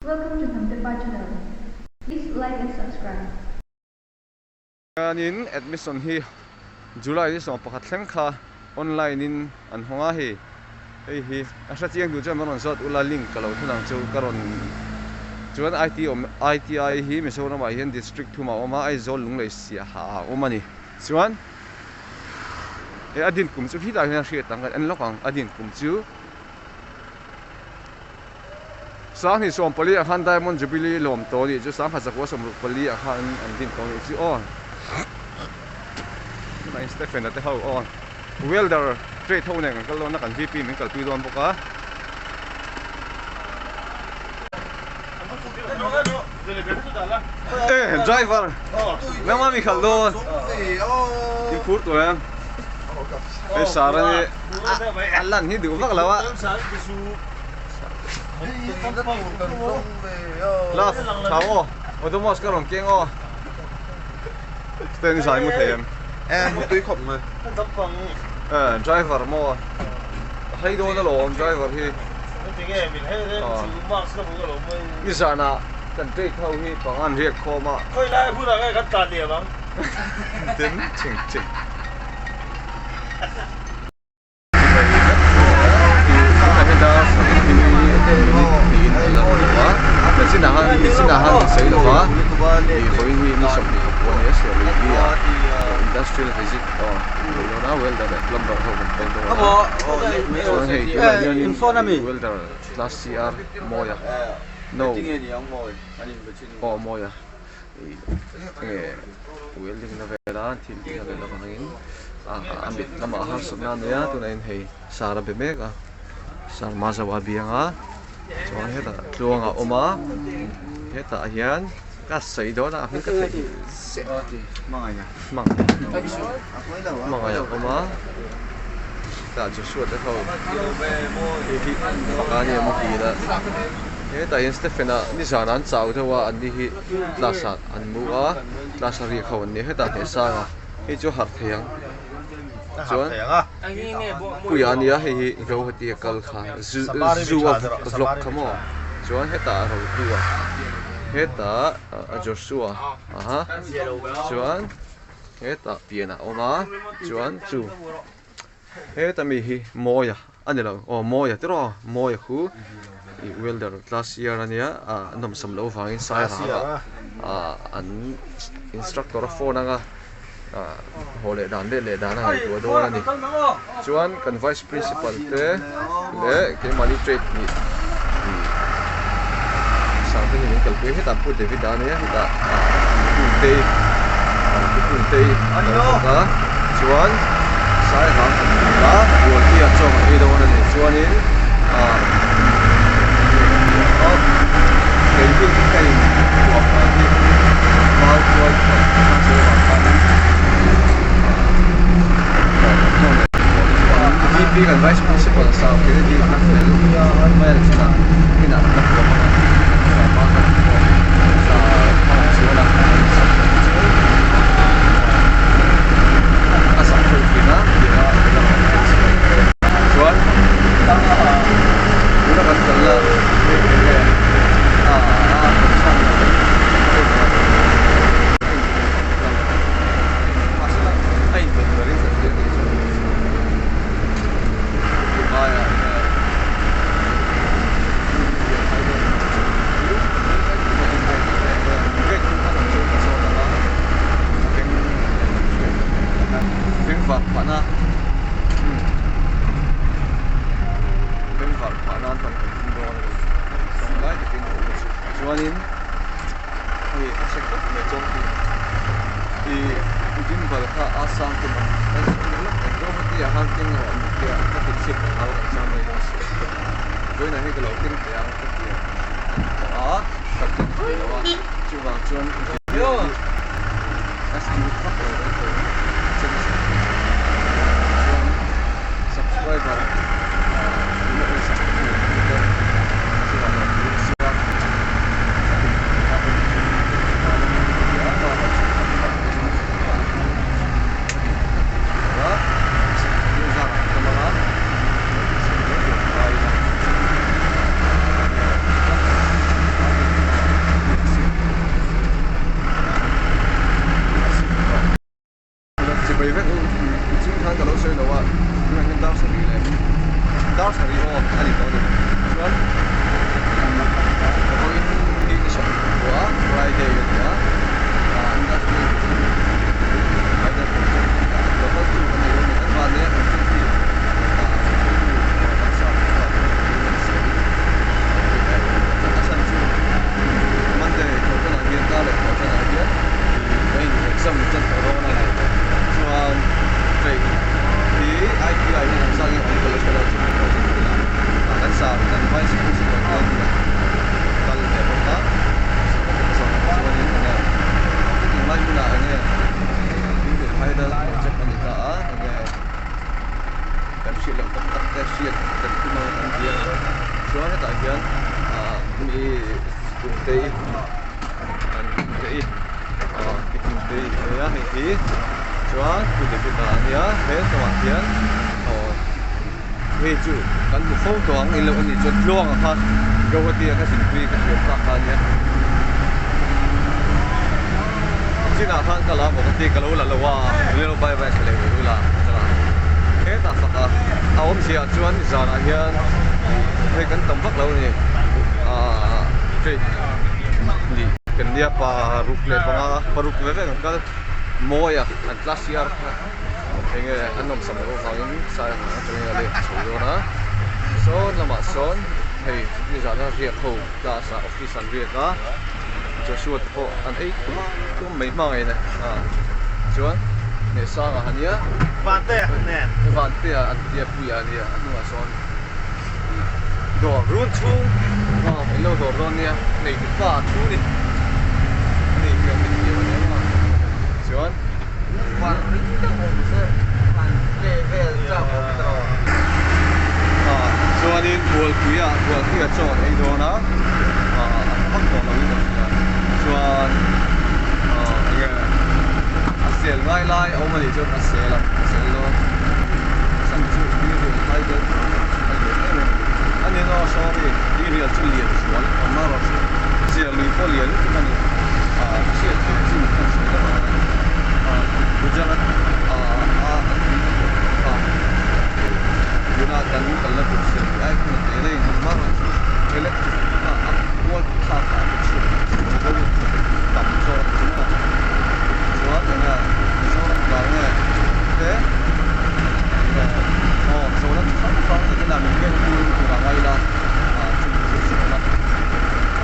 Welcome to Namtepa channel. Please like and subscribe. In admission hi July ni so pakhat thleng kha online in an honga hi asha chiang du chaman on sot ula link kalo thunang chu karon chuan ITI hi Mizoram a hian district thuma oma ai zol lunglei sia ha omani chuan adin kum chu hi da hian hriat tang an lokang adin kum chu sang ni som pali a han diamond jubilee lom to ni chu sang kha chakwa som pali a han an din to ni chu on na Stephen at how on welder trade ho ne kal lo na kan VP min kal pi don boka driver na ma mi khal do in fur to yan e sara ni allan hi du bak lawa la thawo odomos ka rong kengo sten sai mu them một túi khổng mà driver mo hay đó là lộn driver thì cái sao na cần tây thâu hi bằng ăn riết kho mà khơi lại phút là cái cắt tạt địa bằng tính chỉnh xin nào hơn sấy đâu quá thì khối huy đi sập đi còn nhớ sửa lại đi industrial visit nó welder plumber thôi mình tên đó so hey welder last year moya no moya welding na vera team na vera bangin ambit na mahal sumna niya tunain hey sara bemega sar mazawa bianga so heta tluanga oma heta hian ka sei do na hin ka thei mangaya oma ta chu suat da ho hi makani mo ki da heta in Stefana ni zanan chau thawa an ni hi lasa an mu a lasa ri khawon ni heta the sa hi chu har theyang chuan kuyania hi ro hati kal kha zu vlog khamo chuan heta ro tua heta Joshua chuan heta piana oma chuan chu heta mi hi moya anilo moya tro moya khu I welder last year ania nom sam lo wangin sai ha an instructor phone anga hole dan le dan ha tu do ani chuan kan vice principal te le ke mani trade ni sang te ni kal pe heta pu David ania heta te ka chuan sai ha la wo ti a chong e do ani chuan in cái viên cây của cái bao quanh VP and Vice Principal sao cái gì khác nữa mai là sao cái nào nó cũng là bao quanh là số là asal Filipina dia cuan udah kan kalau chuanin hi sector me chong hi ujin bal kha asam tu ma ko hati a han ting ro ya ka ti sik ha ka sam mai das doi na hi ka lo ting ya ka ti ka ti lo wa chu wang chuan yo asin ka ko subscriber mi tung te an te ki tung te ya hi chuan ku de ku ta nia he to ma hian hei chu kan mu khâu toang in lo ani chu tluang a kha gawati ka sin pui ka hiam ka kha nia china khan kala mo ka te ka lo la lo wa le lo bai bai khale ru la chana he ta saka a om sia chuan zana hian hei kan tam vak lo ni tre ni kan nia pa ruk le panga paruk le ve kan ka moya an klasiar enge anom samro hangin sa atring ale chulona so lama son hei ni zana ria kho class office an ria ka Joshua po an ei tu mai mai ne chuan ne sa nga hania Vante nè. vante an dia puya nia anu son do run chu hello do ron nia nei ki pa chu ni nei ki an ni ne ma chuan Quan ring the home sir. Quan level job of chuan in bual kuya chon ei do na hak do lo ni chuan sel ngai lai au mali chu sel lo san chu ni ru hai de ani no so ri real chu lian chuan ma ro sel lui po lian chu mani sel chu kan sel la bujang yuna kan kala tu sel ai kun te nei ma ro ele what ka ka chu ko tam so chuan anga so la nge te so na khang ni na mi ke ku ra ngai la chu chu na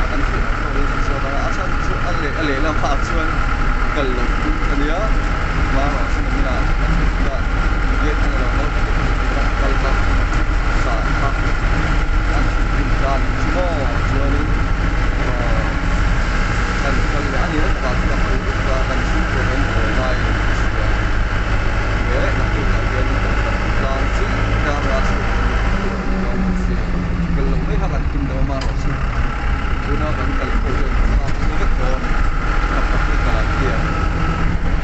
kan fi ko ri so da asan chu ale la pa chuan kal lo ania ma ro sin ni na ka ye ta lo lo kal ka sa ka an tin kan mo chuan kan ani na ka ka ka kan chu ko ren ko lai ye na ku ka ye ni ka chi ka ra su si kal lo mai ha kan tin do ma ro si kuna kan kal ko ye ka ku ka ko ka ka ka dia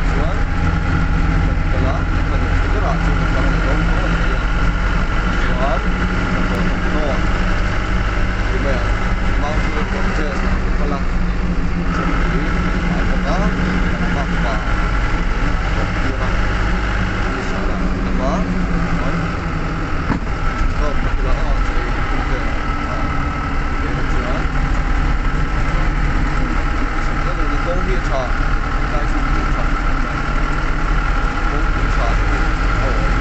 chuan kala kan ku ra chu ka ka ko ko ya chuan no ni me ma ku ko je kala jadi ada apa kurang di sana apa kalau kurang jadi kita jual sebenarnya di công业茶该是工厂工厂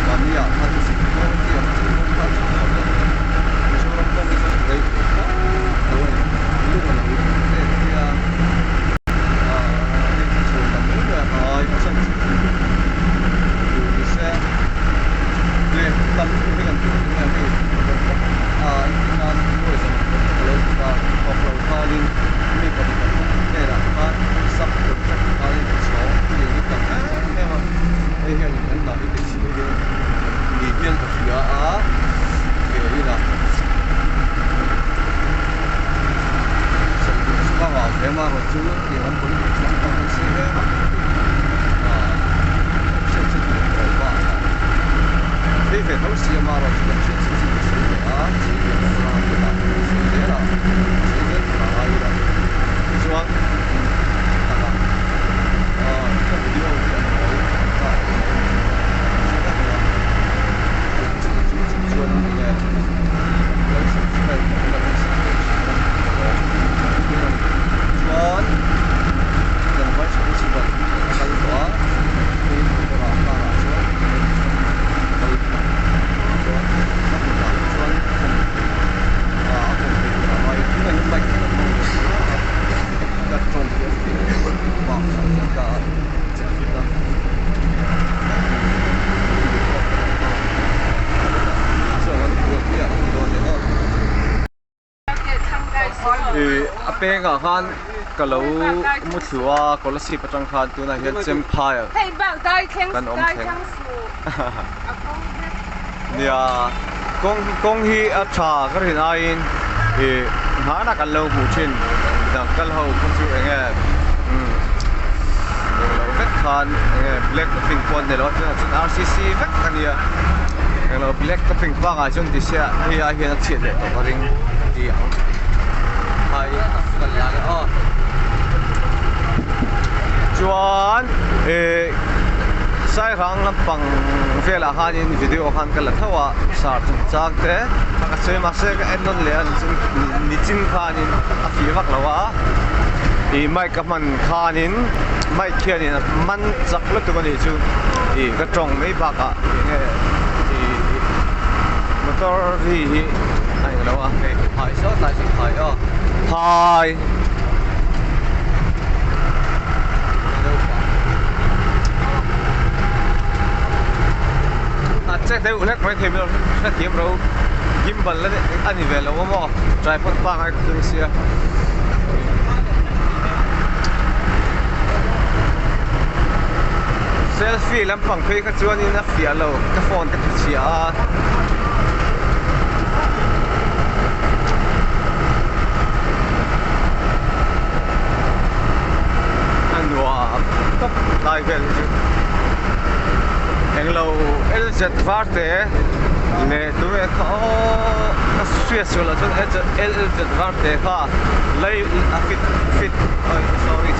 完了它就是工业这个工厂的你说工业是可以对如果能这样tâm cái gần cái này thì Internet rồi rồi lấy ta học rồi ta đi mình có thể là ta sắp được ta đi số thì cái tầm này mà đây hiện anh là cái gì đấy nghỉ viên của phía cái gì là các bạn thấy mà một chút thì anh cũng chẳng có cái gì hết sẽ chỉ được rồi非非都是嘛了，这个确实是不是的啊？这个是啊，对吧？是的了，这个哪里了？是吧？看看，这不就变成我啊？这个就是说那个，我是在那个是说，两块钱是吧？差不多，可以对吧？那说。Ape nga khan kalau mu thua kolasi patang khan tu na hian chem phai hey bang dai kheng kan om dai kheng khang su nia kong hi a tha ka rin a in hana kan lo mu thin dang kal ho kan chu enge lo vek khan enge black pink pon ne lo chun RCC vek kan ya lo black pink pa ga chun ti sia hi a hian a chhe le to ring ti ang hai kan la le o chuan sai rang lampang vela hanin video khan kala thawa sar chak te ka chei ma se ka endon le an chin ni chin khanin a fi vak lawa I mai ka man khanin mai khianin man chak la tu ni chu I ka tong mai ba ka nge motor hi ai lawa ke hai so tai chi hai o hai chắc thế ulet mấy thêm đâu rất kiếm đâu gimbal lên anh về là mà tripod ba hay cũng xia selfie làm bằng phê cái chuan in phía lâu cái phone cái chia anh wow top lại về anh lâu LZ varte le tuve kho suy suy là chân LZ varte kha lấy fit sorry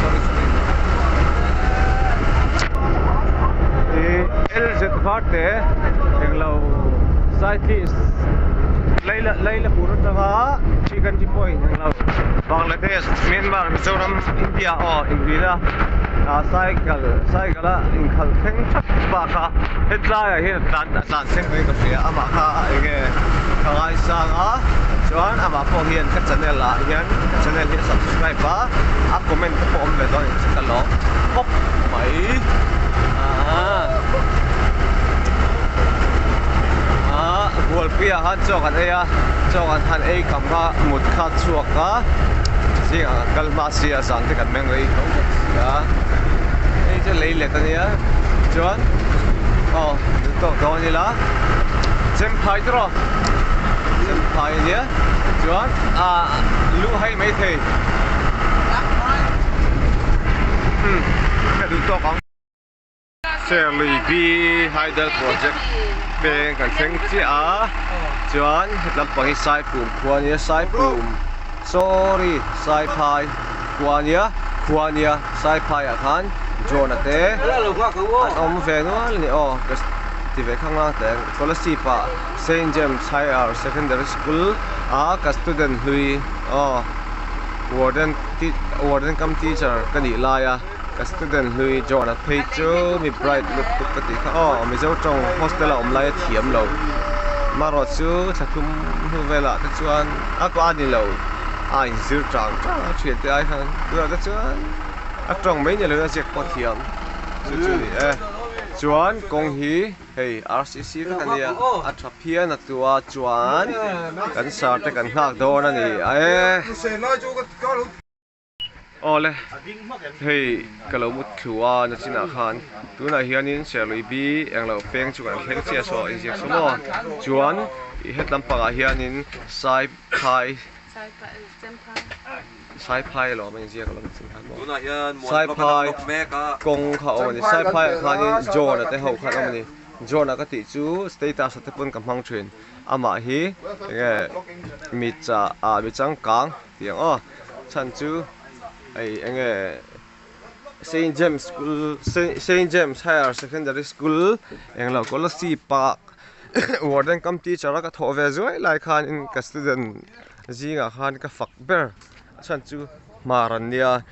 LZ varte anh lâu cyclist lấy là puro tanga chicken point anh lâu Bangladesh Myanmar Mizoram India India cycle in khal theng ba kha headline hi tan seng mai ka fia ama kha ege khangai sanga chuan ama pho hian ka channel la hian channel hi subscribe ba a comment ko om le don ka lo hop mai gol pia han chokan eya chokan han ei kam ga mut kha chuak ka sia kalmasia san te kan meng ei ko yaจะlấy lệ cái này chuan to như lá xem phai đó xem phai nhé chuan lũ hay mấy thề cái đứa to không Shirley B Hydel Project bên cạnh thằng chị chuan làm bằng sai bùm quan nhé sai bùm sorry sai phai quan nhé sai phai khan John ate om ve no ni cái ti ve khang lang te policy pa St James Higher Secondary School ka student hui warden kam teacher ka ni la ya ka student hui John at pay chu mi bright look ka ti kha mi zo tong hostel om lai thiam lo maro chu chathum hu vela ta chuan ko ani lo in zir tang chuyện te ai khan ta chuan trong mấy nhà lửa giặc có thiện chuan công hi hey RCC cái này atrapia na tua chuan kan sa te kan hak do na ni ole hey kalau mut khua na china khan tu na hianin Shirley B ang lo peng chu kan theng chia so injek sumo chuan het lampanga hianin sai phai lo mình chia lo mình sai phai công khẩu này sai phai khanin John ate ho khan amani John ka ti chu status ate pun kam hang thrin ama hi nge mi chang kang tiang chan chu ai nge St James Higher Secondary School eng lo ko si park warden kam teacher ka tho ve zoi lai khan in ka student zinga khan ka fak ber chan chu maran nia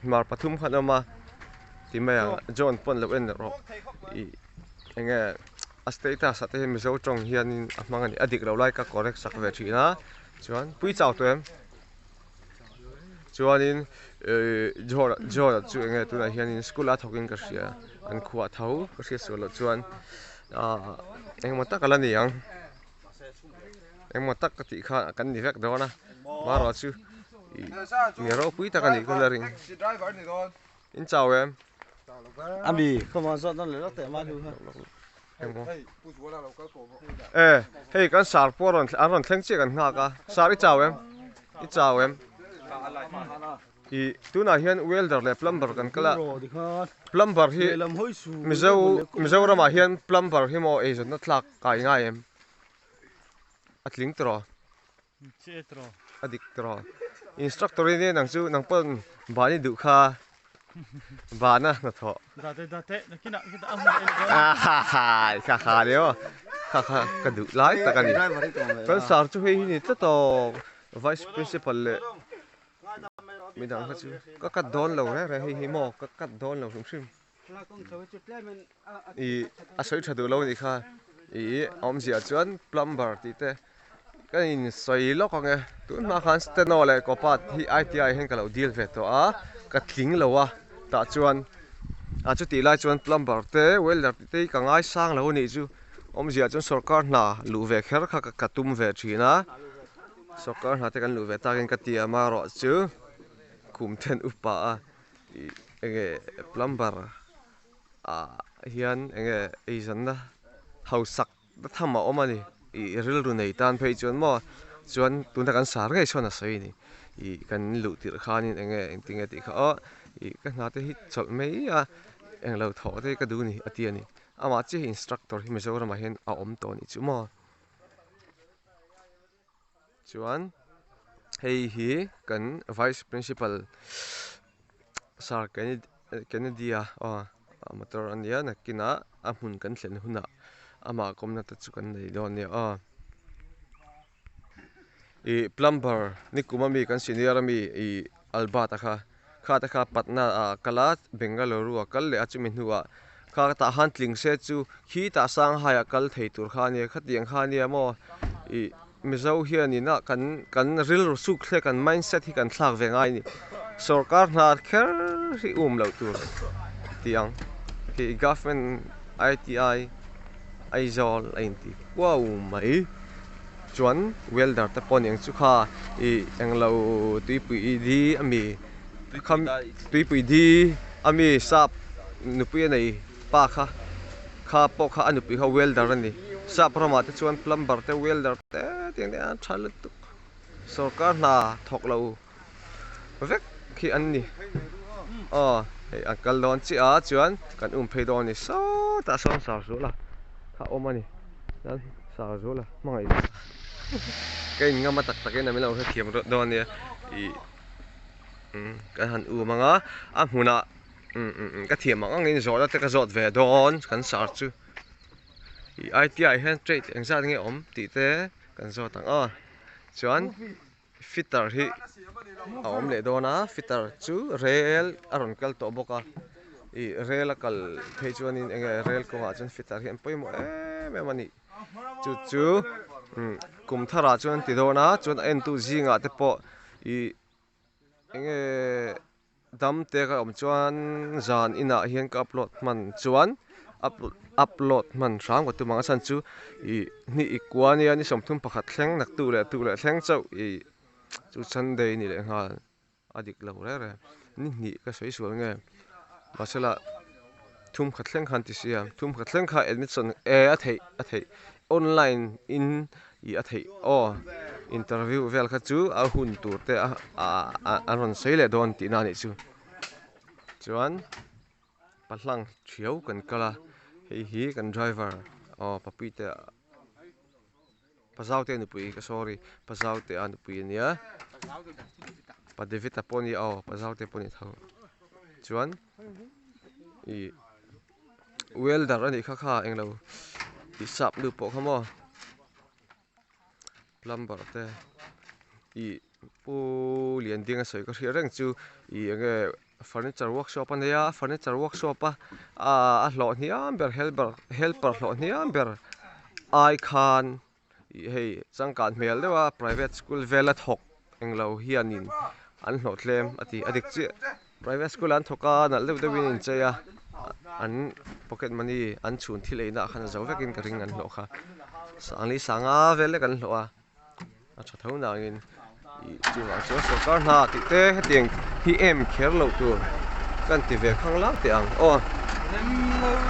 mar pathum khanama timaya John pon lo en ro enge status ate mi zo tong hianin amangani adik lo lai ka correct sak ve thina chuan pui chau toem chuanin John chu enge tuna hianin school a thokin ka sia an khuwa thau ka sia solo chuan engmo takala ni ang engmo tak ka ti kha kan ni vek do na maro chu Miro pui ta kan ni coloring in chào em Abi không mà dọn nó lấy te ma thu hey kan sar poron aron thleng che kan nga ka sari chào em i chào em i tu na hian welder le plumber kan kala plumber hi Mizoram hian plumber hi mo e zot na thlak kai nga em atling tro adik tro instructor ni nang chu nang pon bani du kha bana na tho kha leo kha ka du lai ta kan ni kan sar chu hi ni ta to vice principal le mi dang kha chu ka kat don lo re hi mo ka kat don lo sim i a soi thadu lo ni kha i om zia chuan plumber ti te cái in soi lo con nghe tụi mà khán steno lại có pat hi ITI hen cả lâu deal về to à cái tiếng lâu à ta chuan à chú tỷ lại chuan plumber te welder te cả ngay sang lâu này chú ông gì chuan sarkar na lũ về kher kha cả tum về chi na sarkar na te kan lũ về ta cái tia mà rõ chứ kum ten upa cái plumber à hian cái asian da hậu sắc đã tham mà ông anh i ril ru nei tan phei chuan mo chuan tun kan sar ngai chona sei ni i kan lu tir khanin enge engtinge ti kha o i ka na te hi chol mei a eng lo tho te ka du ni atia ni ama chi instructor hi Mizoram hian a om to ni chu mo chuan hei hi kan vice principal sar Kennedy a motor ania nakina a hmun kan thlen huna ama komna ta chu kan nei don ni a i plumber ni kumami kan senior mi i albata kha ta kha patna a kala Bengaluru a kal le achumi hnuwa kha ta hantling se chu khi ta sang haya kal thei tur kha ni khatiang kha ni mo i mizo hian ina kan ril su khle kan mindset hi kan thlak ve ngai ni sarkar na kher hi lo tur tiang ki government ITI aizol ainti wow mai chuan welder ta pon yang chu kha i englo tuipui di ami kham tuipui di ami sap nupi nei pa kha po kha anupi kha welder ani sap rama te chuan plumber te welder te tiang an thal tu sarkar na thok lo vek khi an ni hey akal don chi a chuan kan phei don ni so ta som sar su la kha omani dal sa zo la mangai cái ngam tak tak na melo kha thiam don ni i kan han u manga a huna ka thiam manga ngin zo la te ka zot ve don kan sar chu i ITI hand trade engza nge om ti te kan zo tang a chuan fitter hi om le dona fitter chu rail aron kal to boka i rail kal phei chuan in enge rail ko ha chuan fitter hi poimo me mani chu kum thara chuan ti dona chuan en tu zinga te po i enge dam te ka om chuan zan ina hian ka upload man chuan upload man rang ko tu manga san chu i ni ikwani ani somthum pakhat thleng nak tu le thleng chau i chu sunday ni le nga adik lo re ni ka soi sual nge masala thum khat thleng khan ti siam thum khat thleng kha admission a thei online in i a thei interview vel kha chu a hun tur te a ron sei le don ti na ni chu chuan patlang thiau kan kala hi kan driver papi te pazau te nupui ka sorry pazau te anupui nia pa David aponi pazau te poni thau chuan i welder ani kha englo i sap lu po khamo plumber te i pu lian ding a soi ka reng chu i enge furniture workshop ania furniture workshop a hlo niam ber helper hlo niam ber ai khan hei changkan mel dewa private school vela thok englo hianin an hlo thlem ati adik chi private school an thoka na le dewin in cheya an pocket money an chun thileina khana zo vekin ka ring an hlo kha sangli sanga vele kan hlo a tha thau na in i chuwa chu sarkar na ti te hetiang hi em kher lo tu kan ti ve khang lang te ang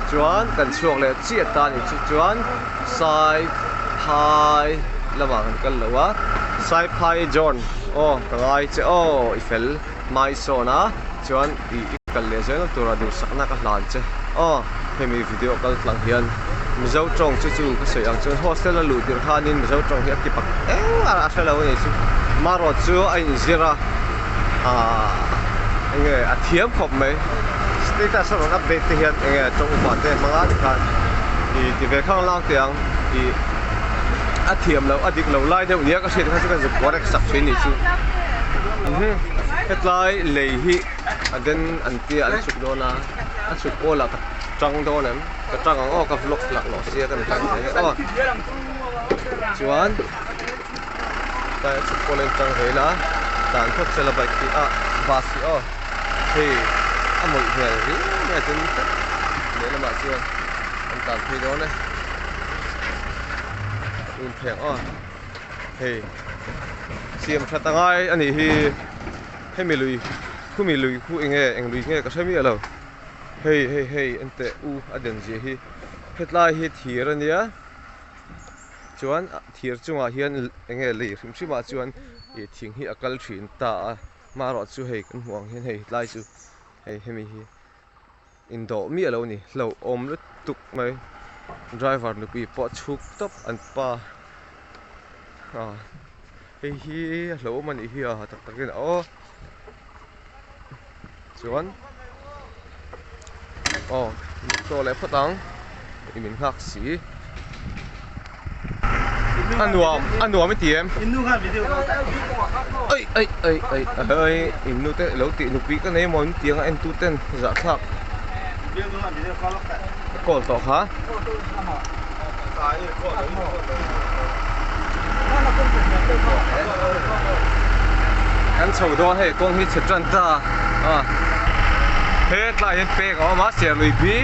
chuan kan chuak le chi ta ni chuan sai phai lama kan lo wa sai phai john ô ngay chứ ô ifel mai so na chuan i kal le zen tura du sakna ka hlan che ô hemi video kal tlang hian mizo tong chu chu ka sei ang chu hostel la lu dir khanin mizo tong hi akipak a thela we chu maro chu ai zira nge a thiam khop mai status on update te hian nge tong pa te manga khan i ti ve khang lang tiang i a thiam lo adik lo lai de unia ka se kha chu ka correct sak thei ni chu hetlai lei hi aden antia an chuk do na a chuk ola ka trăng do nem ka trăng ang o ka vlog lak lo sia kan kan o chuan ta chuk polen trăng heila dan thot sela bai ki a basi o hei amoi hel ri ne tin le la ma chuan an tan phi do ne un pheng o hei siam thatangai ani hi hemi lui khu mi lui khu eng lui nge ka sami alo hei ante u aden je hi hetlai hi thir ania chuan thir chunga hian enge le hrim hrim a chuan e thing hi akal thin ta maro chu hei kan huang hian hei tlai chu hei hemi hi indo mi alo ni lo om lu tuk mai driver nu pi po chuk top an pa hei hi lo mani hi a tak takin o chuan to le phatang imin khak si anuam mi tiem inu khan video ai inu te lo ti nu pi ka nei mon tiang en tu ten za thak video khan video call ka call to ha kan chou do he kong hi chetran ta he tla yen pe ko ma se lui bi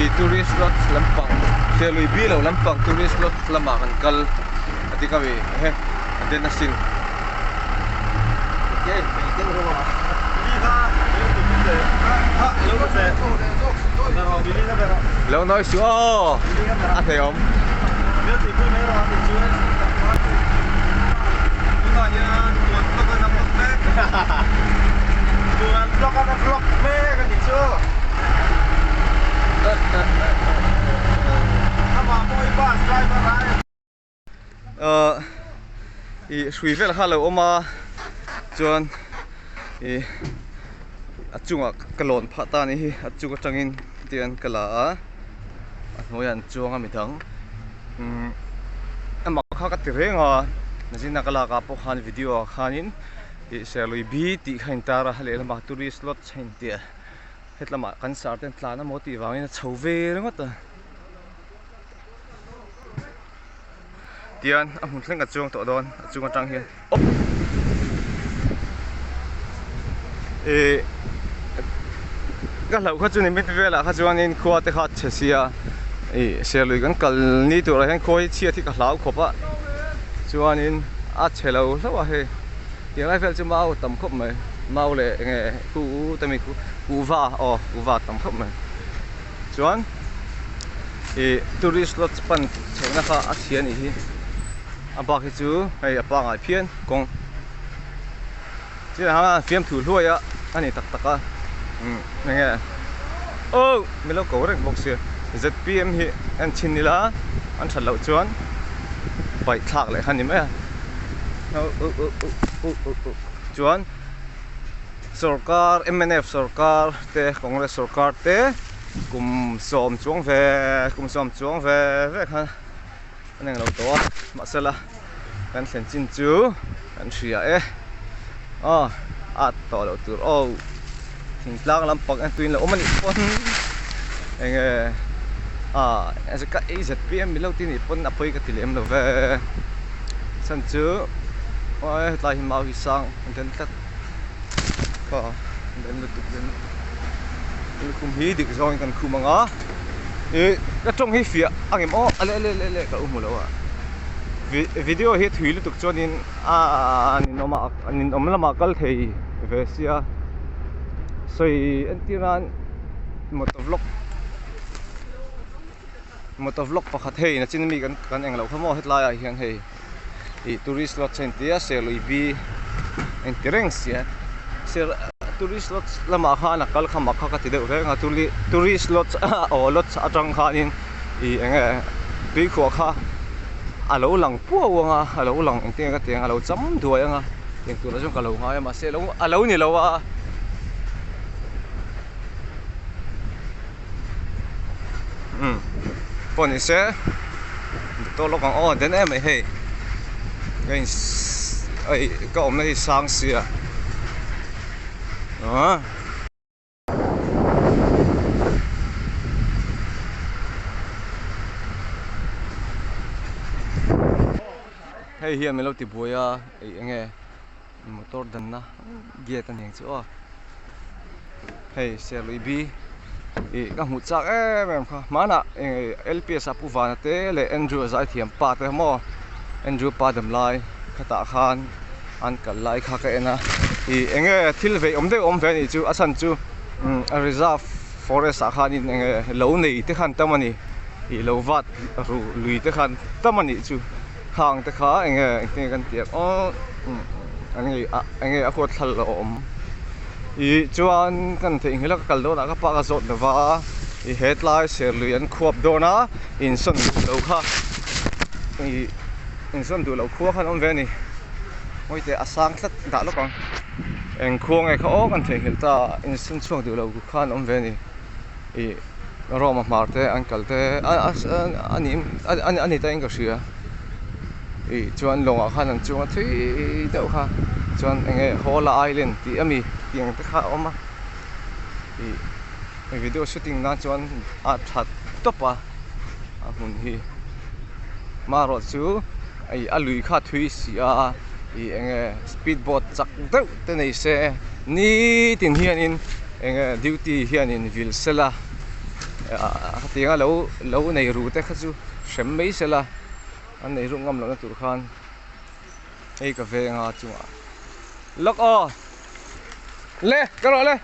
I tourist lot lampang se lui bi lo lampang tourist lot lama kan kal ati ka we he den na sin Okay, tin ro ma. lo nói su o a thấy không i suy về là khá là oma chuan i achunga kalon phata ni hi achunga tangin tian kala moyan chuanga mi thang ama kha ka tirenga najina kala ka po khan video khanin i selui bi ti khain tara hale lama tourist lot chain tia hetlama kan sarten tlana moti wangin chhove ringota tian amun thleng achung to don achunga tang hian cái lẩu khách du lịch về là khách du lịch khoa tới khách chế xia, xe lùi cái cần ní tụi là khôi chia thì cái lẩu khop á, du lịch chế lẩu rất là hay, tiếng lại về chứ mau tầm khop mày, mau lệ nghe cú tầm mình cú va tầm khop mày, du lịch tourist lot span chế nó khá asian ý, bác cái chú hay bác ngài phiền con, chỉ là phim thủ lôi á, anh ấy tắc á. Nghe mình lâu cố rèn bốc xia ZPM hi anh chín nila anh thật lâu chuan phải thạc lại hắn nhỉ chuan Sarkar MNF Sarkar te Congress Sarkar te cùng xóm chuông về về ha anh em lâu to mà sao là anh xem chín chú anh xia to lâu tur thỉnh lang làm bọc anh tuyên là ôm anh ipon anh anh sẽ cắt ZPM mình lâu tin ipon apoi cái tiền em đâu về sân chứ ôi lại mau hi sang đến tắt có đến được đến cùng hi được rồi cần cùng ngó cái trong hi phía anh em lệ cả lâu à video hi thủy lúc cho nên anh ông làm akal thầy về xia rồi anh tiran motovlog pakhat hei na chin mi kan englo khamo hetlai a hian hei I tourist lot chen tia se lui bi en tireng sia sir tourist lots lama kha na kal khama kha ka ti deuh renga tourist lots o lots atang khanin I enge tui khuwa kha alo lang puawanga alo lang engte ka tiang alo cham duaya nga tiang tu la jong kalo ngai ma se lo alo ni lo wa poni se to lo kang on den em he gain ai ka om na hi sang sia hey hian melo ti buaya ei enge motor dan na ge tan heng chu hey se lui bi e ka mu chak em kha mana LPS apu wana te le Andrew zai thiam pa te mo Andrew pa dam lai khata khan an kal lai kha ka ena e enge thil ve om ve ni chu asan chu a reserve forest a khan in enge lo nei te khan tamani I lo wat ru lui te khan tamani chu khang te kha enge te kan tiak enge a khot thal lo om I chuan kan thei hila kal do na ka pa ka zot na wa I headline ser lui an khuap do na in son lo kha I in son du lo khuwa khan om ve ni moi te asang thlat da lo kang eng khuang e kha o kan thei hil ta in son chuang du lo khan om ve ni I roma marte ankal te ani ta eng ka sia I chuan longa khan an chuang thui deuh kha chuan enge Hola Island ti ami tiang te kha oma I video shooting na chuan a that topa a mun hi maro chu ai alui kha thui sia I enge speedboat chak deuh te nei se ni tin hian in enge duty hian in vil sela tianga lo nei ru te kha chu sem mei sela an nei ru ngam lo na tur khan ei ka ve nga chunga lok o le ka ro le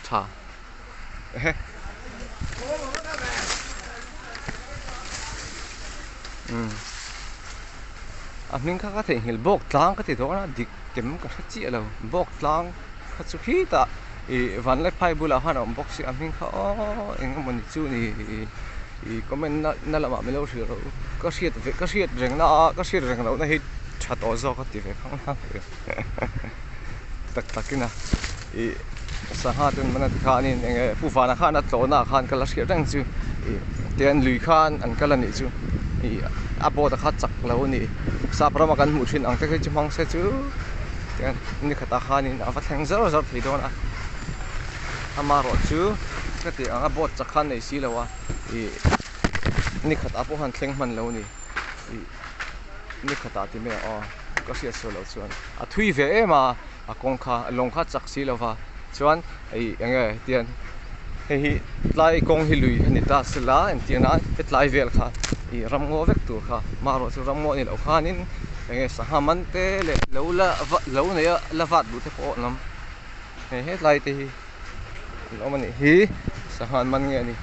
tha ning kha ka thei hil bok tlang ka ti do na dik kem ka chi alo bok tlang kha chu hi ta I van le phai bula han om bok si ning kha eng mon chu ni I comment na lama melo ri ro ka siat reng lo na hi that o zo ka ti ve khang na tak takina I sahatun mana khanin enge pufana khana tlona khan kala sia rang chu tian lui khan an kala ni chu I abo ta kha chak lo ni saprama kan mu thin ang te chu mang se chu tian ni khata khanin awa thleng zar zar thei don a amaro chu ka ti anga bot chakhan nei si lawa I ni khata po han thleng man lo ni I ni khata ti me ka sia so lo chuan a thui ve ema a kong kha long kha chak si lawa chuan ai enge tian hi tlai kong hi lui ni ta sila en tiana tlai vel kha I ram ngo vek tur kha maro chu ram ngo ni lo khanin enge sahaman te le lo ne la vat bu te po nam he tlai te hi lo mani hi sahan man nge ni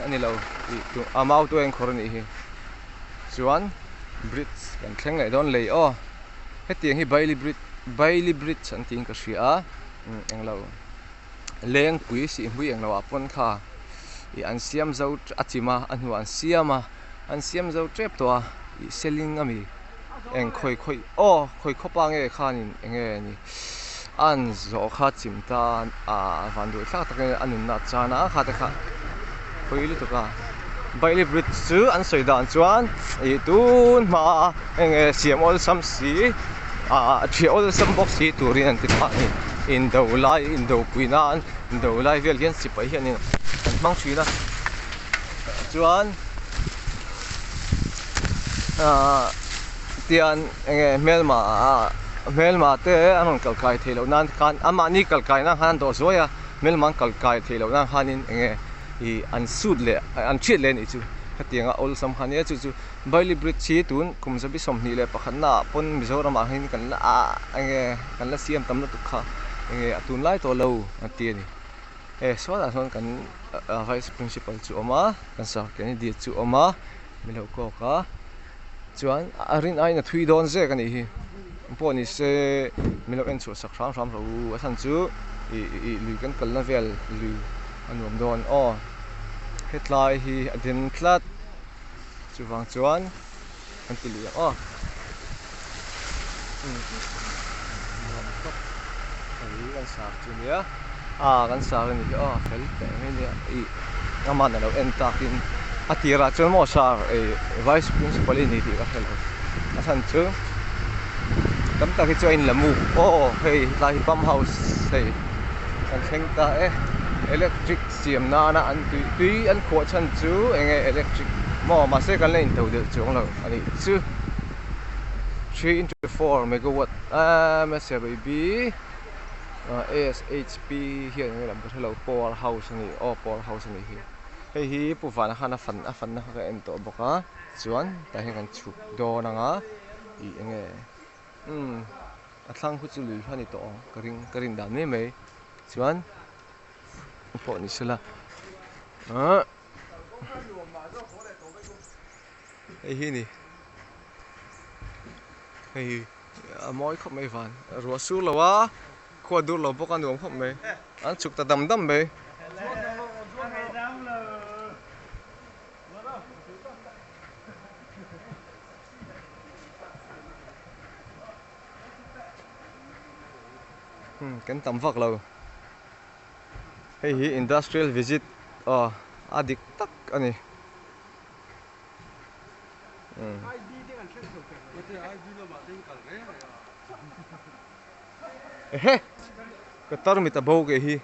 ani lo tu amau tu eng khor ni hi chuan bridge kan thleng lai don lei he tiang hi Bailey Bridge an ting ka sia eng lo leng pui si hui eng lo apon kha I an siam zo achima anu an siam zo trep to I selling ami eng khoi khopa nge khanin enge ni an zo kha chimta van du thla ta anun na chana kha ta kha khoi lu to ka Bailey Bridge chu an soidan chuan I tun ma enge siam ol sam si thi ol sam box si turin an ti kha in do puinan in do lai vel hian si pai hian in mang thina chuan tian enge melma te anon kalkai thelo nan khan amani kalkai na han do zoya melman kalkai thelo na hanin enge I an sud le an chit le ni chu hatianga ol sam khania chu Bailey Bridge chi tun kumzabi somni le pakhanna pon Mizoram a hin kan la enge kan la siam tam na tu kha enge atun lai to lo ati ni so da son kan vice principal chu oma kan sa Kennedy chu oma milo ko ka chuan arin ai na thui don ze kan hi po ni se milo en chu sak ram ro a san chu i lui kan kal na vel lui anom don o hetlai hi adin tlat chu wang chuan kan ti lu o kan sa chu nia kan sa ni fel te ni i ngaman na en takin atira chuan mo sa vice principal ni ti ka hel asan chu tam ta ki chuan lamu hei lai pump house hei kan theng ta electric siam na an tui an kho chan chu enge electric mo ma se kan lein to de chung lo ani chu 3 x 4 megawatt MSRB ASHP here ngai lam ka hello power house ni power house ni hi pu van khana fan na ka en to boka chuan ta he kan chuk do na nga I enge atlang khu chu lui hani to karing dan me me chuan po ni sila hi ni hei moi khop mai van ro su lawa kho dur lo boka nuam khop me an chuk ta dam me kan tam vak lo hei hi industrial visit adik tak ani katar mi ta bau ke hi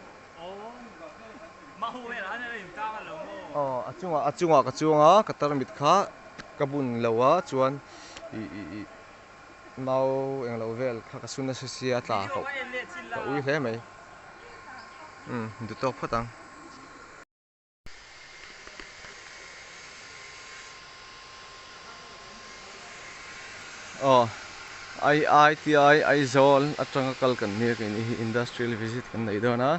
achunga katar mit kha kabun lawa chuan I mau eng lo vel kha ka sunna sia tla ko ka ui hle mai du to phatang ITI Aizol atanga kal kan ne ke ni industrial visit kan nei dona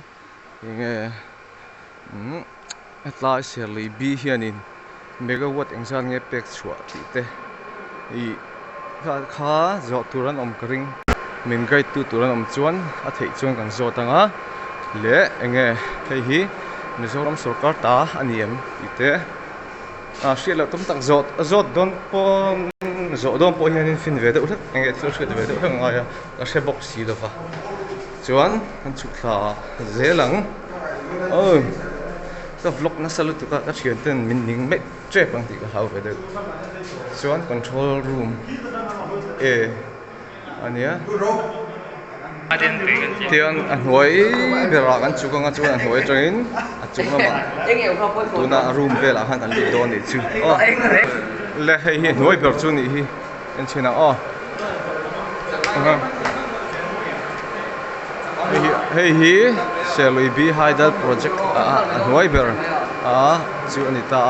nge atla serli bi hianin megawatt engzan nge pek chua ti te I kha zo turan om kring min gai tu turan om chuan a thei chuan kan zo tanga le enge thei hi Mizoram sarkar ta aniem ite shela tum tak zot don po zo don po hian fin ve de uthak enge thil shwe ve de uthak nga ya ka she box si do fa chuan kan chu thla zelang ka vlog na salu tu ka chian ten min ning me che pang ti ka hau ve de chuan control room ania tiang an hoi bera kan chu ka nga chuan an hoi train a chu na ma tuna room vela han an li do ni chu le hei hi hoi ber chu ni hi en china hei hi Shelly B Hydel project an hoi ber chu ani ta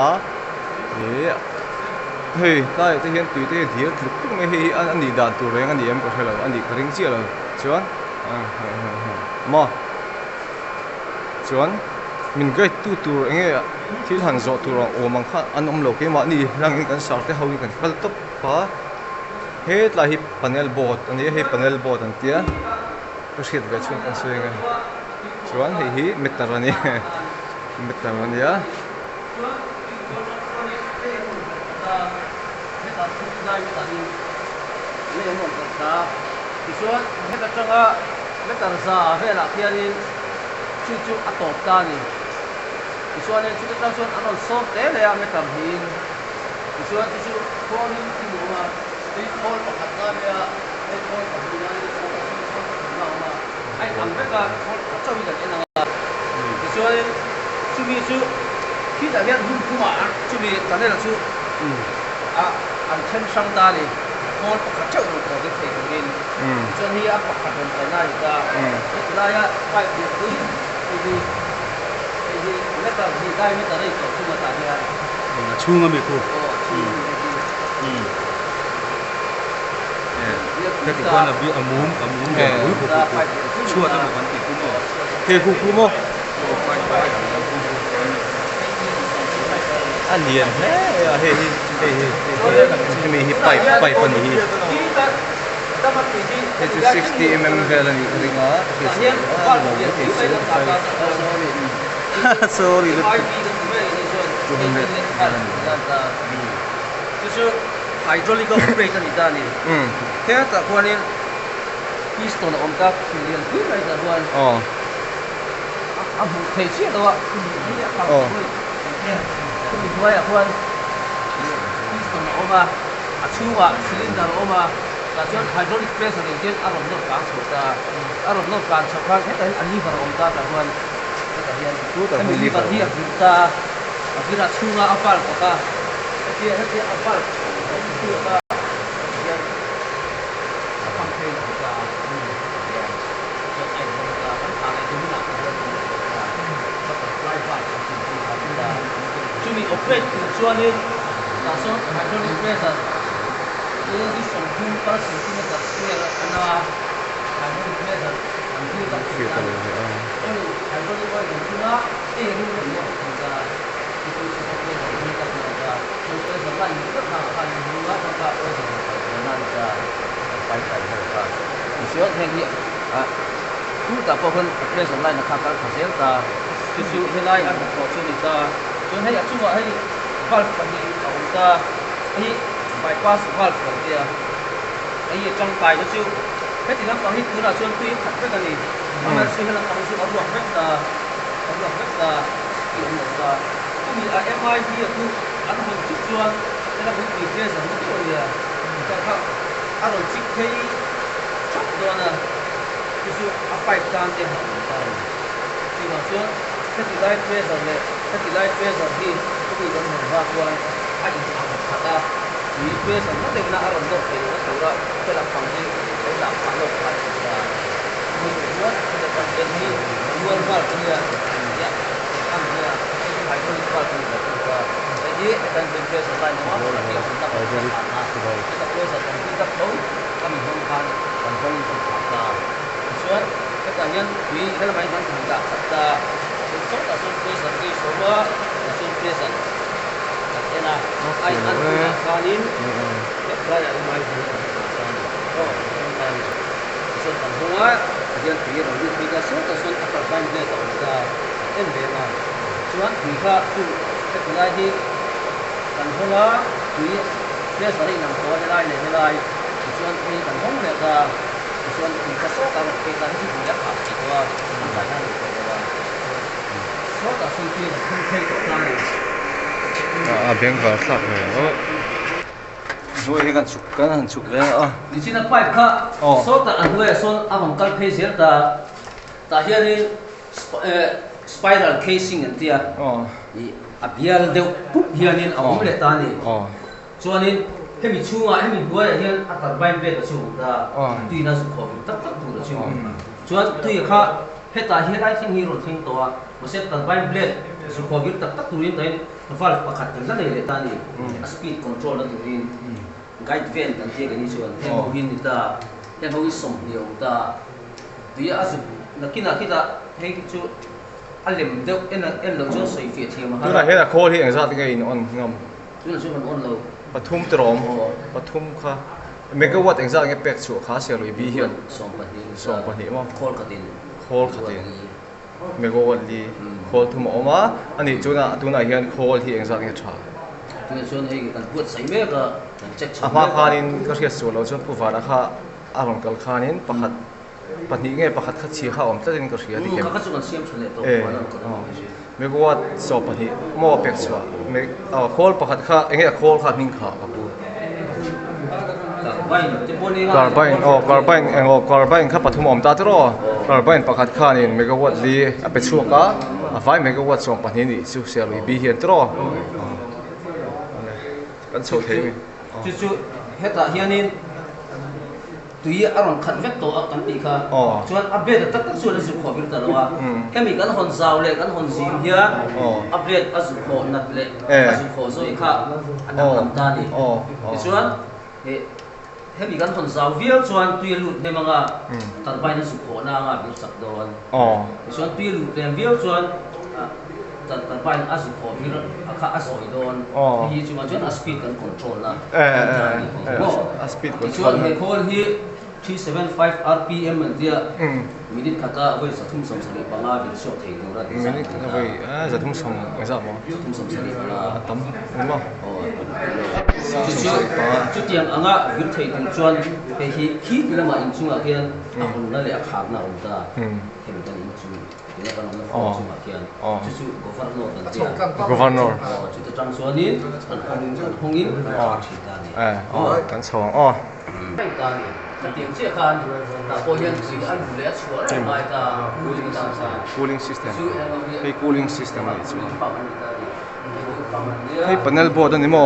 hei tai te hian tui te dia thuk me hi an ni dan tu reng ani em ko helo ani karing chi lo chuan mo chuan min gai tu tur enge thil han zo tur o mang kha an om lo ke ma ni lang kan sar te hawi kan kal top pa he tla hi panel board ani he panel board an tia ko shit ga chuan kan suenga chuan hi metarani ya Isuan heta changa metar sa vela khianin chu atop ta ni isuan chu ta chuan anol som te le ya metar hin isuan chu khonin ti ma ti khol pakhat na ya ai khol pakhat na ma ai am beka khol chawi da ena isuan chu mi chu khi da hian hun kuma chu mi ta ne la chu an chen sang ta ni khol pakhat chau ro ko ke thei ngin chuan hi a pakhat on ta na ta la ya pai de tu hi metar hi dai metar ai ko chu ma ta ya chung me ko cái thì quan là bị ấm để núi của chua ta một vấn đề cũng rồi he ku mo quay quay anh liền thế he mi hi pai pan hi he chu 60 mm vel ani ringa sorry就是hydraulic brake 你的呢，这样子话呢，piston 我们的训练对来的话，哦可以的话，你也搞会，你说呀，话 piston 我们出啊，cylinder 我们，那像 hydraulic press 里边阿龙那干出的，阿龙那干出看，这个安利法我们的的话，这个样，他们利法ที่kita kita出啊阿法个个，这些阿法。คือว่ายังฟังเพลงของเราจะไอ้ของเรามันทางไอ้ที่หนักเลยก็ต้องไล่บ้านของสิ่งที่ทำได้ช่วงนี้โอเปร่าช่วงนี้เราส่งหาช่วงนี้เปร่าที่ส่งคุณก็สิ่งที่มันจะเสียแล้วนะหาช่วงนี้เปร่าอันที่ต้องเสียเลยหาช่วงนี้ว่าอย่างที่ว่ารู้เรื่องของเราที่คุณจะต้องเรียนรู้กับเรา就是什么？你这看看，你我这个为什么那个白菜那个？你喜欢听的啊？如大部分为什么那看看发现的，就是现在按我做的的，就那中国那发分的我们的那bypass 分的，那张大就是那地方放的土那算对看这个呢，我们是那东西我落那个，我落那个有那个，后面MIT 的土。anh hùng chúc cho nên là cũng việc kia sẽ rất nhiều gì cho các anh hùng chúc thấy chúc cho nè thì sự áp bài can tiền học người ta thì mà xuống cái gì đây bây giờ này cái gì đây bây giờ thì cái gì cũng hiểu ra quan anh cũng học thật ra thì bây giờ nó đều là anh hùng đâu thì nó tự ra cái là phòng gì để làm phản động phải là mình muốn cái là phần tiền thì luôn vào cái gì ạ ăn gì ạ cái phải có liên quan đến cái jadi akan berkait dengan nama yang kita perlu kita perlu sedang kita tahu kami mengkan dan kami berkata sesuai katanya di dalam mainan kita kata untuk asal present di semua asal present katanya ai anu kalin berada di main oh asal tanpa dia pilih untuk kita semua asal akan main dia tahu kita endema cuman kita tu lagi cần không đó thì bây giờ đi nằm có cái này cái này thì xuân thì cần không được là thì xuân thì cái số cả một cái là cái gì nhất học chỉ có không phải là được rồi số cả xuân kia là không thay đổi này bên vào sạc này rồi cái con chụp đấy thì chỉ là phải cả số cả anh huệ xuân anh không cần phải xếp ta hiện đi spiral casing anh tia biar deu pup hianin awam le ta ni chuanin hemi chunga hemi buai hian atar bain ve da chu da tuina su kho tak tak tu da chu chuan tui kha heta hi lai thing hi ron thing to a set tar bain blade su kho vir tak tak turin tain valve pakhat kan la le ta ni speed control la turin guide vent kan te kan ni chuan tempo hin ni ta yan ho som leo ta tuia asu nakina kita hei chu alim deu en lo cho soi fi thiam ha tu là hết là khô thì ra cái in on ngam tu là chu han on lo pathum trom pathum kha megawatt anh ra cái pek chu kha se loi bi hian som pa ni mo khol ka tin megawatt li khol thum oma ani chuna tuna hian khol hi anh ra cái tha tu là chuan hei kan buat sai me ka kan check chha apa khanin ka riat chu lo chu pu vara kha aron kal khanin pakhat pahnih nge pakhat kha chi kha om tlatin ka ria ti kem ka chu kan siam chhle to megawatt so pahnih mo pek chwa me khol pakhat kha enge khol kha ning kha ka pu carbine kha pathum om ta tro carbine pakhat kha nin megawatt li a pe chu ka a 5 megawatt so pahnih ni chu se lui bi hian tro kan chho thei mi chu heta hianin tui aron khat vek to kan ti kha chuan update tak tak chu la su kho bir ta lawa kemi kan hon zaw le kan hon zim hia update azu kho nat le azu kho so kha anam lam ta ni chuan hemi kan hon zaw vial chuan tui lut ne manga tarbai na su kho na nga bir sak don chuan tui lut le vial chuan tan pai a su ko vir a kha a soi don hi chu ma chuan a speed kan control la a speed chuan he khol hi 375 rpm an dia minute khata voi sa thum som sari panga vil shot thei do ra minute na vai za thum som za mo thum som sari panga tam mo chu tiang anga vir thei tung chuan he hi khi lama in chunga khian a hun na le a khak na um ta he kan in chu ina kan na chu ma khian chu governor kan dia governor chu ta tang suanin an hongin thi ta ni kan chong ta ni ta tiang che khan ta po hian chi an le chuar mai ta cooling ta sa cooling system chu hey cooling system ni chu pa man ta ni hey panel board ani mo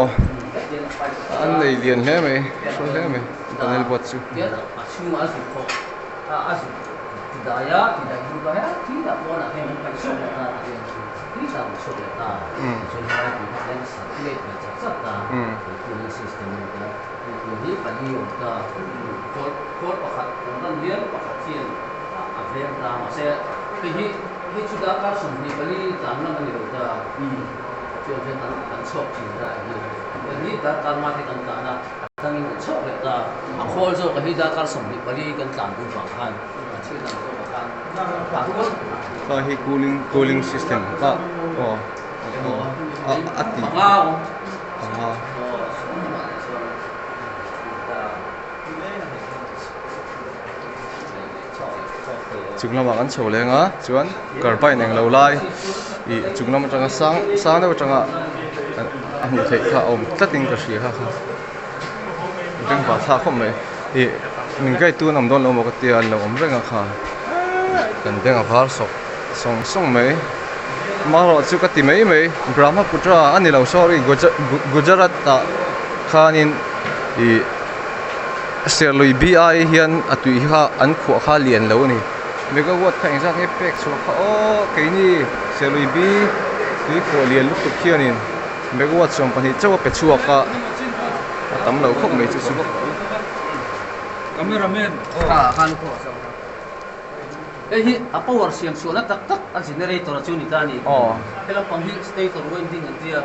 an nei lian hle mai so hle mai panel board chu dia a chu ma su ko a su daya tidak juga ya tidak mau nak yang kan sok ta tidak sok ta so ya kita satelit macam ta cooling system ta ini pagi ta kod pakhat kan dia pakhat sian avem ta mase hi sudah ka sumni bali tamna bali ta cho cho tan sok chi ra ni ta mati kan ta na tangin sok le ta a khol zo ka hi da ka sumni bali kan tan bu bang kan chi na zo kan ta ko hi cooling system ta ati chúng làm ăn sầu lên á chuan cờ bay neng lâu lai ý chúng làm trong sáng đâu trong anh thấy khá ổn tất nhiên cái gì ha đừng bảo tha không này ý mình cái tu nằm đó lâu một cái tiền là ổn rất là khá cần đừng có phá sọc song mấy mà họ chú cái tìm mấy Brahmaputra anh ấy lâu sorry Gujarat ta khá nên ý xe lùi BI hiện à tùy ha anh khua khá liền lâu này megawatt ka exact effect so ka cái ni selui bi tui ko lian luk tuk hianin megawatt som pani chawa pe chuaka tam lo khok mai chu su cameraman kan ko hi a power siam so na tak a generator chu ni ta ni hela pang hi stator winding an dia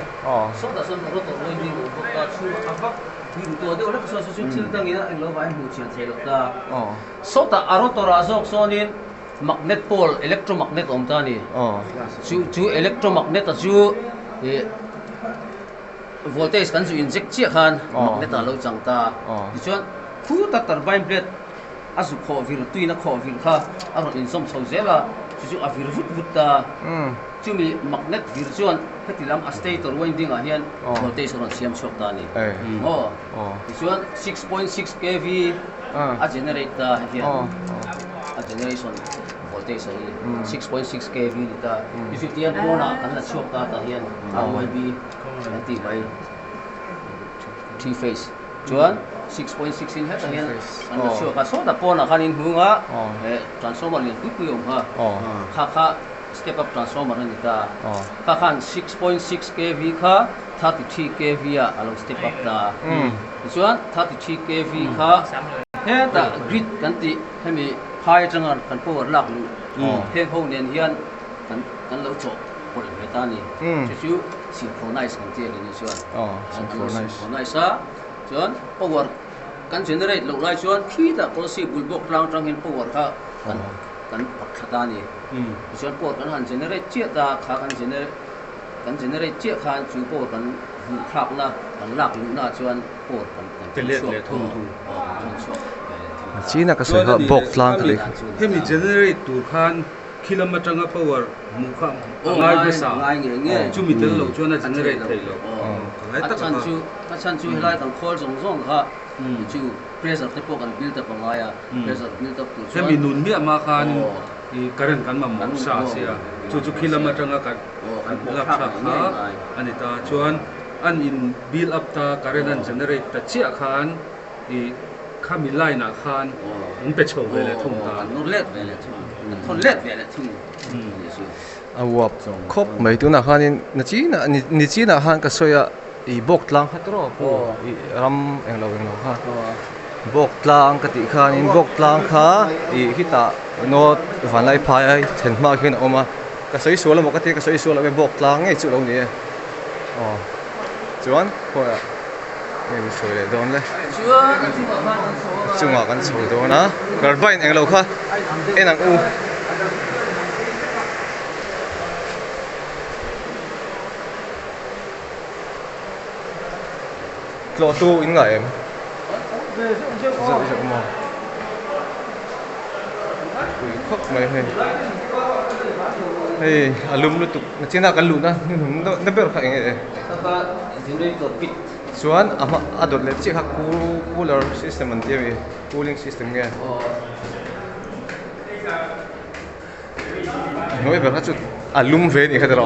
so da son rotor winding ko ta chu avak ni to de ola so chil tang ina en lo vai hu chian thelo ta so ta rotor azok sonin magnet pole electromagnet om ta ni chu electromagnet ta chu voltage kan chu inject chi khan magnet ta lo chang ta ti chuan khu ta turbine blade asu kho vir tuina kho vir kha aron in som chho zela chu a vir vut ta chu mi magnet vir chuan hetilam a stator winding a hian voltage ron siam chok ta ni ti chuan 6.6 kV a generator hian a generation voltage hi 6.6 kV ni ta if you tian kona kan la chok ta hian RYB anti by 3 phase chuan 6.6 in het hian an la chok ka so da kona kan in hunga transformer lian pui om ha kha step up transformer ni ta ka khan 6.6 kV kha 33 kV a along step up ta chuan 33 kV kha he ta grid kan ti hemi hai changan kan power lak lu he ho nen hian kan lo chok por le ta ni chu synchronize kan ti ni chuan synchronize sa chuan power kan generate lo lai chuan khi ta policy bulbok lang tang hin power kha kan pathata ni chuan power kan han generate che ta kha kan generate che khan chu power kan khak na kan lak lu na chuan power kan le thum China ka soi ha bok tlang ka le hemi generate tur khan kilometer nga power mukha ngai be sa ngai nge chu mi tel lo chuan a generate thei lo ngai tak ka chan chu helai kan khol zong kha chu pressure te pok kan build up ngaya pressure build up tu hemi nun mi ama khan i current kan ma mo sa sia chu kilometer nga kan lap sa kha ani ta chuan an in build up ta current an generate ta chia khan i khami line na khan un pe chho ve le thum ta no let ve le thum thon let ve le thum awap khop mai tu na khanin na chi na han ka soya i bok tlang khatro po i ram englo kha bok tlang ka ti khanin bok tlang kha i hita not van lai phai ai then ma khin oma cái sấy số là một cái sấy số là cái bọc lá ngay chỗ đâu nhỉ chuan thôi à ngay bị sôi đấy đón đấy chung ngọc ăn sôi đó na cái vải này lâu khá em ăn u lo tu in ngài em dễ mà khóc mày hey alum lu tu macam nak kalu na na ber kha nge chuan ama adot le chi kha cooler system an tiwi cooling system nge noi ber kha chu alum ve ni kha dara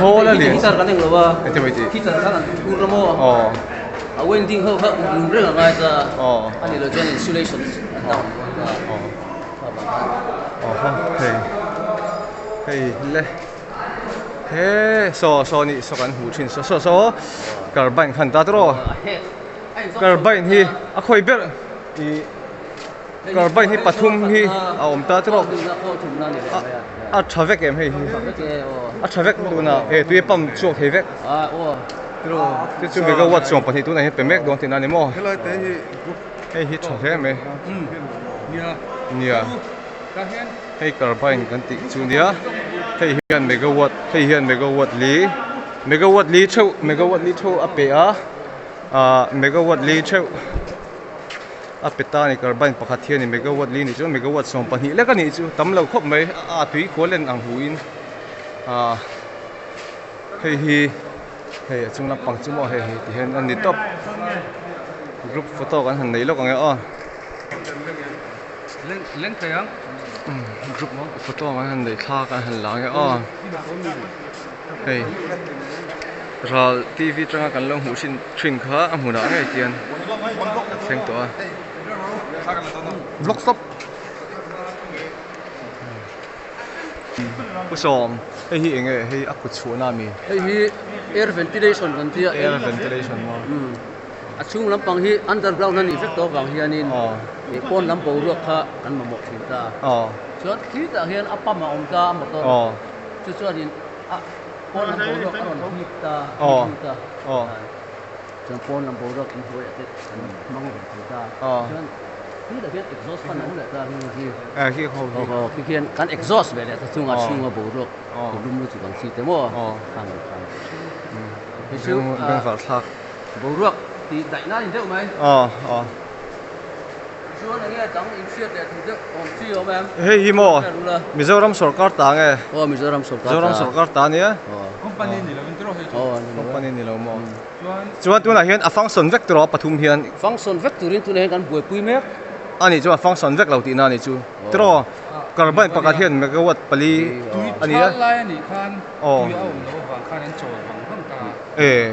ho la li kita kan yang lawa ente mai ti kita kan pura mo oh awen ding ho kha lum re ngai ta oh ani lo jan insulation hey hey le he so ni so kan hu thin so carbine khan ta tro carbine hi a khoi ber i carbine hi pathum hi a om ta tro a thavek em hei a thavek tu na e tu pam chuak hei vek tro ti chu megawatt chong pani tu na he pemek don tin ani mo helai te hi hei hi chho he me nia nia ka hian hei carbine kan ti chu nia hei hian megawatt li theu a pe a megawatt li theu a pe ta ni carbine pakhat hian ni megawatt li ni chu megawatt som pani le ka ni chu tam lo khop mai a tui kholen ang huin hei chung lampang chu mo hei ti hen an ni top group photo kan han nei lo ka nge a leng kayang group photo kan han nei thla kan han la nge a hei ral tv tanga kan lo hu sin thring kha a hmuna ngai tian thank to a vlog stop usom hei enge hei akut chuna mi hi air ventilation kan tia air ventilation mo achung lampang hi underground nan effect to wang hianin e pon lampo ro kha kan ma mo thin ta chuan khi ta hian apa ma om ta motor chu chuanin a pon lampo ro aron hip ta chuan pon lampo ro kin hoi ate kan mang thin ta chuan khi ta hian exhaust fan om le ta hi hi ho khi hian kan exhaust ve le ta chunga chunga bo ro lum lu chu bang si te mo kan hi chu ben fal thak bo ro ti dai na in deuh mai chuan ange chang in siat le thu deuh om chi om em hei hi mo Mizoram sarkar ta nge Mizoram sarkar ta ni company ni lo intro he company ni lo mo chuan tu na hian a function vek tro pathum hian function vek turin tu ne kan buai pui mek ani chu a function vek lo ti na ni chu tro carbine pakhat hian megawatt pali ani a lai ni khan tu au lo wang khan en chaw wang hang ta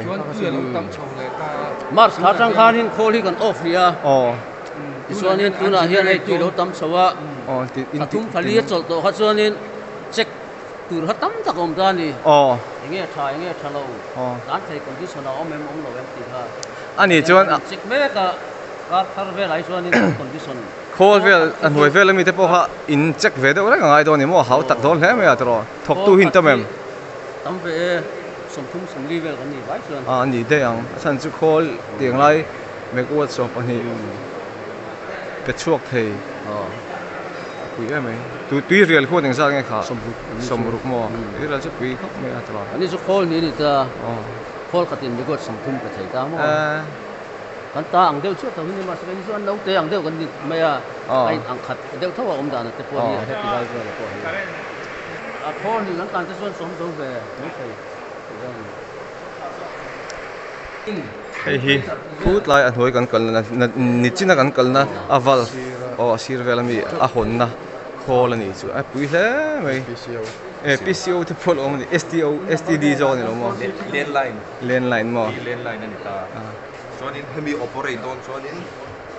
chuan tu lo tam chaw le ka mars kha chang khan in khol hi kan off nia chuanin tu na hian ei tu lo tam chawa athum phali chol to kha chuanin check tur ha tam tak om ta ni enge tha lo kan thei condition a om em om lo em ti kha ani chuan check me ka thar ve lai chuanin condition khol vel an hoi vel mi te po kha in check ve de ora ngai do ni mo hau tak dol he me atro thok tu hin tamem tam ve som thum som li vel kan ni vai chuan ani de ang san chu khol tiang lai megawatt so pani pe chuak thei pui em mai tui real kho ding sa nge kha som ruk mo ira chu pui khop me atro ani chu khol ni ni ta khol khatin megawatt som thum ka thei ta mo kan ta ang deuh chu to ni ma sen chuan lo te ang deuh kan ni mai ai ang khat deuh thawa om dan te po ni happy lai ko le po hi a khol ni lan kan te chuan som do ve ni thei hi food lai an hoi kan kal na ni china kan kal na aval sir vel mi a hon na khol ani chu a pui hle mai PCO te phol om ni STD zo ni lo mo landline mo landline ani ta chuanin hemi operate don chuanin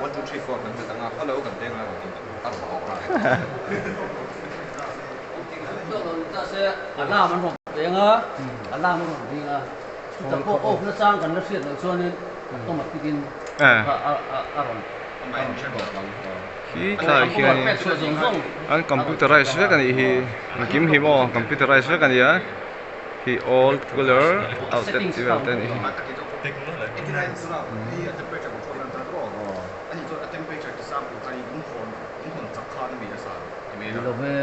1 2 3 4 kan ta nga hello kan te nga kan ta ro ra ta se ala man ro te nga ala man ro ding a ta po off na sang kan na siat chuanin automatic in a ron mai check out hi tlai hian pek so zong zong an computerize vek ani hi kim hi mo computerize vek ani a hi old color outlet ti vel ten hi lo ve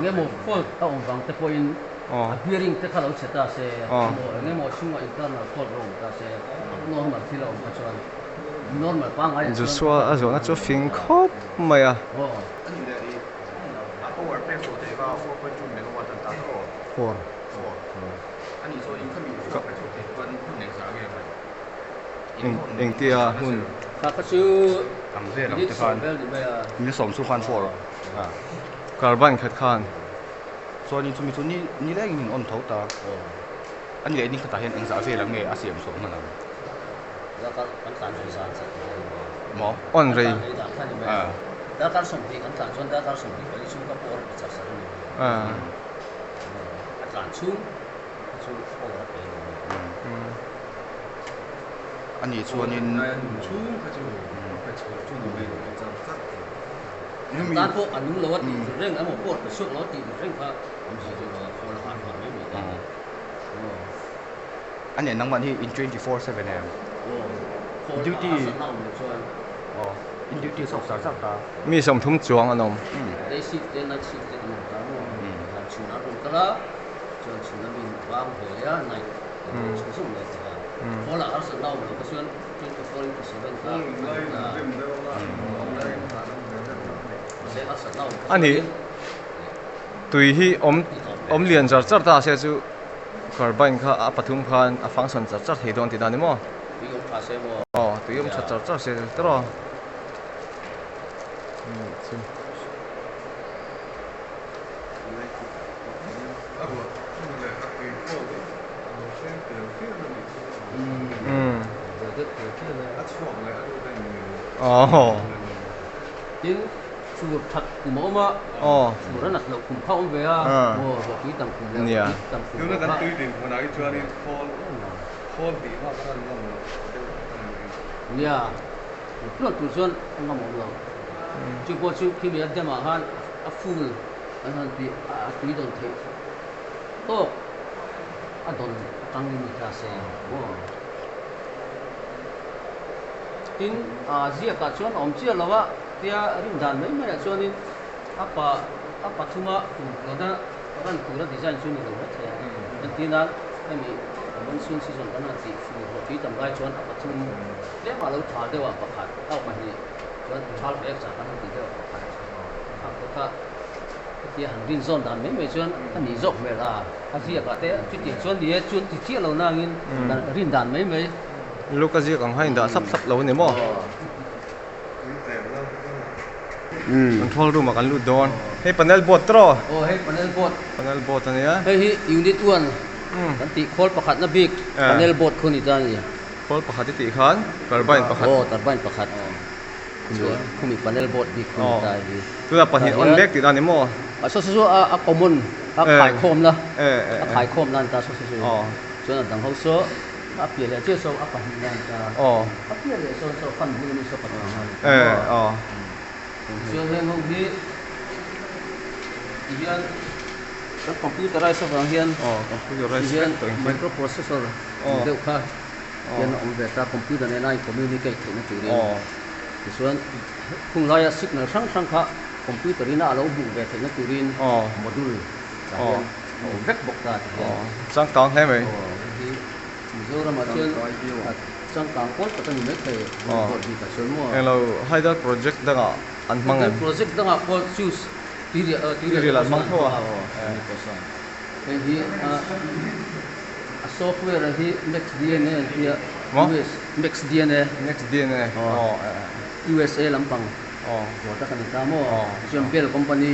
nge mo phol ta ong wang te point oh appearing te khalo cheta se Oh. mo nge mo shunga internal phol ro ta se normal thilo ma chuan normal pang ai ju swa a zona chu fing khop mai a oh for eng tia hun ta ka chu ang ve lam ni te so khan vel di ba ni som su khan for carbon khat khan so ni chumi chu ni le in on tho ta ani le ni khata hen eng za ve lam nge asiam so na da ka kan san chu san sa mo on rei da ka ni ba da ka som ti kan san chuan da ka som ti ba chu ka por cha sa ni à ka san chu chu por pe ani chuanin tan po anung lo ti reng amo por pe su lo ti reng kha am si ju ko la han ha me mi ta ani nang man hi in 24/7 am duty in duty sok sa sak ta มีสมทุมจวงอนม dei si te na si te mo ta mo la chu na ro ta la chuan chu na min wang ho ya nai chu sum le ta ko la ar sa nau lo ka chuan 24/7 ta se ar sa nau อันนี้ตุยฮีอมเลียนจัดจัดตาเสียจูคาร์บอนค่ะปฐุมคานฟังก์ชันจัดจัดเหตุผลที่นั่นนี่มั้ง pi yo pa se mo อ๋อตุยอมจัดจัดเสียตลอดอืม de de ke le อ๋อ tin chu that mo ma อ๋อ chu ran at lo kum khau ve a mo ho pi tam kum le Nia. tam kum Yun na kan tuwi din mo na ito ni Paul di ma kan mo nia lo tu chuan ngam mo lo chu po chu ki me de ma han a full an han pi a tu don the to a don tang ni ta se mo tin a zia ka chuan om chia lawa tia rim dan mai mai chuan in apa thuma lo da ran tu ra design chu ni lo ha the an tina ami mon sun season kana ti fu ho ti tam gai chuan apa thum le ma lo thal dewa pakhat au ma ni chuan thal ek sa kana ti dewa pakhat a ko ka tia han rin zon dan mai mai chuan ani zok me la a zia ka te chu ti chuan ni chu ti chi lo na ngin rin dan mai mai ลูกก็จะกังให้ด่าซับเราเนี่ยมั้งมันทอลรูมากันลูดดอนให้ปนัลบอทรอ oh hey panel board ปนัลบอทอันนี้ hey unit 1 kan ti khol pakhat na big panel board khuni ta ni พอประคัดที่ตีขันคาร์บอนประคัด oh turbine pakhat khumi panel board big khuni ta ni ตัวประหินออนเล็กติดอันนี้มั้ง so so a common a khai khom la เออ a khai khom nan ta so so อ๋อ so na dang ho so a pia le che so a pa hin nan ta อ๋อ a pia le so so fan bu ni so pa na เอออ๋อ so heng ho hi hian ka computerize so bang hian อ๋อคอมพิวเตอร์ไรซ์ hian ตัวเอง microprocessor deu kha hian om ve ta computer ne nai communicate thina chu ri อ๋อ chuan khung laia signal sang sang kha computer ina alo bu ve thina chu rin อ๋อ module ta Ồ. hian vek bok ta อ๋อ hian จ้างตังให้ไหม Mizoram at yun, at sang kangkol, patang yung may Oh. board di kasyon mo. เออเราให้ได้โปรเจกต์ดังอ่ะอันมัง Ang อ่ะ project na nga po, choose. Tiri lang, mang to, ah. Eh, hi, a software, hi, Max DNA, hi, Mo? US, Max DNA, next day na Oh. อ๋อ USA lampang. อ๋อ Wata kanita mo. Oh. Yung Bell Company,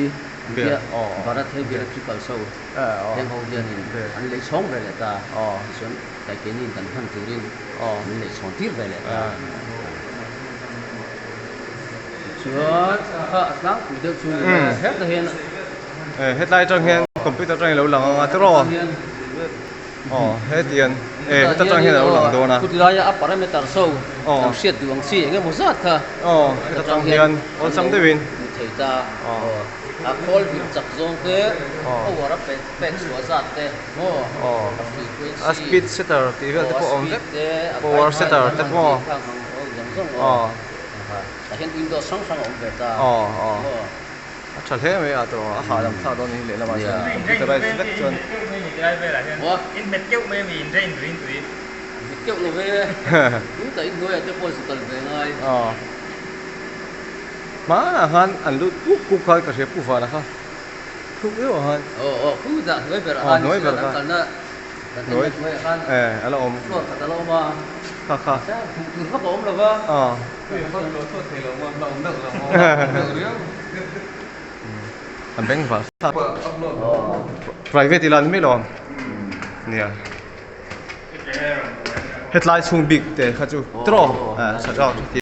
Bell, hi, oh. Bharat Heavy Electrical Show. เอออ๋อ Yang hau dia ni, Bell. ang lay chong vele ta. อ๋อ Sun, kay kenin kan han turin. อ๋อ Ang lay chong tir vele อ่า ta. Chuan ha tlang ku deu chu het da hen เออเฮ็ดไลน์จังเฮียนคอมพิวเตอร์จังเราหลังอ่ะตรอ hian oh hetian ta tang hian alo lang do na kutilaya a parameter so Oh. am siat duang si nge mo zat kha oh ta tang hian on sam devin theita Oh. a call bi chak zong te Oh. a wara pek suwa zat te mo oh a frequency a speed setter ti vel te po om speed te a power setter te po oh oh a hian windows sang sang om ve ta oh oh a thal he me a to a ha lam tha don hi le lama chuan computer rai select chuan wa in met kêu mê mình trên green tùy bi keu lo ve cũng ta in noi te pol su tal ve ngai oh ma na han an lu ku khai ka he pu fa la kha thu yo han khu da noi ver Oh, noi ver kan na Noi. kan ala om lo ka ta lo ma kha kha sa tu ka om lo va oh an beng va private ilan mi lom nia headline chung big te kha chu tro sa ra ti